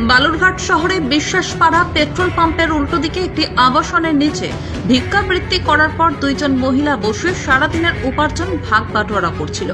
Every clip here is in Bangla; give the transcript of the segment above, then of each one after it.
বালুরঘাট শহরে বিশ্বাসপাড়া পেট্রোল পাম্পের উল্টো দিকে একটি আবাসনের নিচে ভিক্ষাবৃত্তি করার পর দুইজন মহিলা বসে সারাদিনের উপার্জন ভাগ বাটোয়ারা করছিল।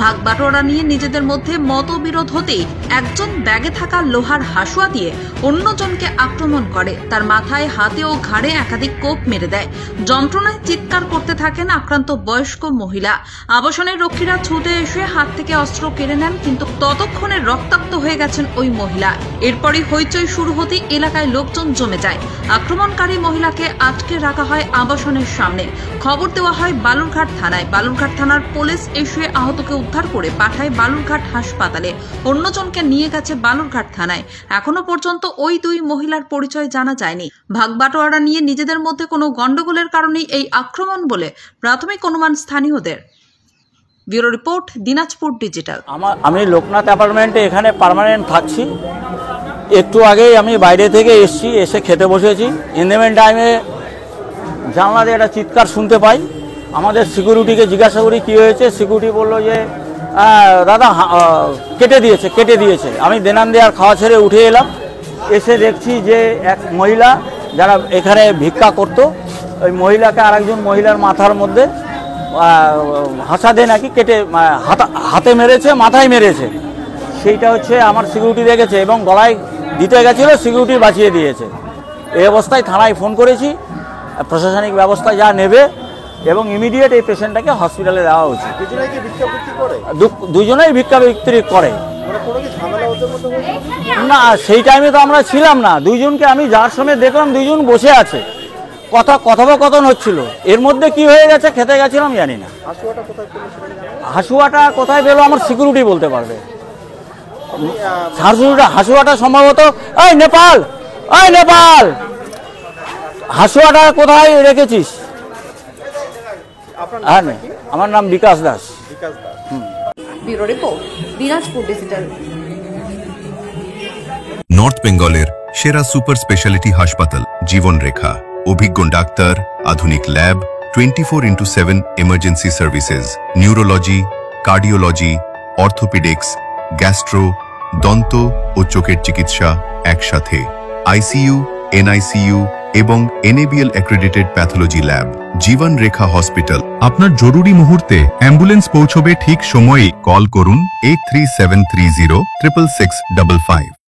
ভাগ বাটোয়ারা নিয়ে নিজেদের মধ্যে মতবিরোধ হতেই একজন ব্যাগে থাকা লোহার হাসুয়া দিয়ে অন্যজনকে আক্রমণ করে, তার মাথায়, হাতে ও ঘাড়ে একাধিক কোপ মেরে দেয়। যন্ত্রণায় চিৎকার করতে থাকেন আক্রান্ত বয়স্ক মহিলা। আবাসনের রক্ষীরা ছুটে এসে হাত থেকে অস্ত্র কেড়ে নেন, কিন্তু ততক্ষণে রক্তাক্ত হয়ে গেছেন ওই মহিলা। এরপরই হইচই শুরু হতে এলাকায় লোকজন জমে যায়। আক্রমণকারী মহিলাকে আটকে রাখা হয় আবাসনের সামনে। খবর দেওয়া হয় বালুরঘাট থানায়। বালুরঘাট থানার পুলিশ এসে আহতকে উদ্ধার করে পাঠায় বালুরঘাট হাসপাতালে। অন্যজনকে নিয়ে গেছে বালুরঘাট থানায়। এখনো পর্যন্ত ওই দুই মহিলার পরিচয় জানা যায়নি। ভাগবাটোয়ারা নিয়ে নিজেদের মধ্যে কোনো গন্ডগোলের কারণেই এই আক্রমণ বলে প্রাথমিক অনুমান স্থানীয়দের। Bureau report, Dinajpur digital. আমি লোকনাথ অ্যাপার্টমেন্টে এখানে পার্মানেন্ট থাকছি। একটু আগেই আমি বাইরে থেকে এসে খেতে বসেছি। ইন দ্য মিন টাইমে জানলা দিয়ে একটা চিৎকার শুনতে পাই। আমাদের সিকিউরিটিকে জিজ্ঞাসা করি কী হয়েছে। সিকিউরিটি বললো যে দাদা কেটে দিয়েছে। আমি দেনান দেওয়ার খাওয়া ছেড়ে উঠে এলাম। এসে দেখছি যে এক মহিলা যারা এখানে ভিক্ষা করতো, ওই মহিলাকে আরেকজন মহিলার মাথার মধ্যে হাসা দিয়ে নাকি কেটে হাতে মেরেছে, মাথায় মেরেছে। সেইটা হচ্ছে আমার সিকিউরিটি দেখেছে এবং গলায় দিতে গেছিলো, সিকিউরিটি বাঁচিয়ে দিয়েছে। এই অবস্থায় থানায় ফোন করেছি, প্রশাসনিক ব্যবস্থা যা নেবে এবং ইমিডিয়েট এই পেশেন্টটাকে হসপিটালে দেওয়া উচিত। দুজনেই ভিক্ষাবৃত্তি করে না, সেই টাইমে তো আমরা ছিলাম না। দুইজনকে আমি যার সময় দেখলাম দুইজন বসে আছে, কথোপকথন হচ্ছিল। এর মধ্যে কি হয়ে গেছে খেতে গেছিলাম জানি না। হাসুয়াটা কোথায় পেলো আমার সিকিউরিটি বলতে পারবে। হাসুয়াটা সম্ভবত নেপাল হাসুয়াটা কোথায় রেখেছিস? আমার নাম Bikash Das. Bureau report, Dinajpur digital. North বেঙ্গলের সেরা সুপার স্পেশালিটি হাসপাতাল জীবন রেখা, অভিজ্ঞ ডাক্তার, আধুনিক lab, 24/7 emergency services, neurology, cardiology, orthopaedics, gastro, দন্ত ও চোখের চিকিৎসা একসাথে, আইসিইউ, এনআইসিইউ এবং NABL অ্যাক্রেডিটেড প্যাথোলজি ল্যাব। জীবন রেখা হসপিটাল। আপনার জরুরি মুহূর্তে অ্যাম্বুলেন্স পৌঁছবে ঠিক সময়ে। কল করুন 83730 66655।